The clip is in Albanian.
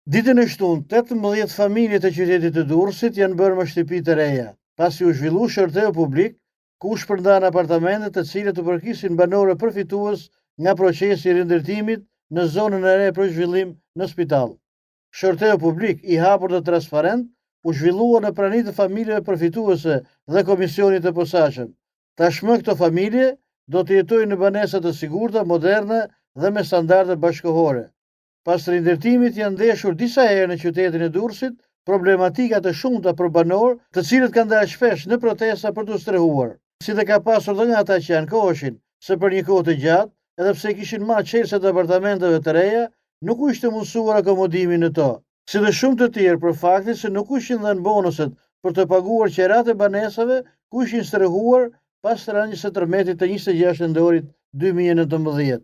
Ditën e shtunë, 18 familje të qytetit të Durrësit janë bërë me shtëpi të reja, pasi u zhvillu shërteu publik, ku shpërndan apartamentet të cilët të përkisin banore përfitues nga procesi i rindërtimit në zonën e re për zhvillim në spital. Shërteu publik i hapur dhe transparent u zhvillua në prani të familjeve përfituese dhe komisionit të posaçëm. Tashmë këto familje do të jetojnë në banesa të sigurta, moderne dhe me standarde bashkëkohore. Pas rindërtimit janë ndeshur disa herë në qytetin e Durrësit problematika të shumta për banor, të cilët kanë dalë shpesh në protesta për të strehuar. Si dhe ka pasur dhe nga ata që janë koheshin se për një kohë të gjatë, edhe pse kishin marrë çelësat e apartamenteve të reja, nuk u ishte mundsuar akomodimi në to. Si dhe shumë të tjerë për faktin se nuk ishin dhënë bonuset për të paguar qerat e banesave ku ishin strehuar pas rënies së tërmetit të 26 nëntorit 2019.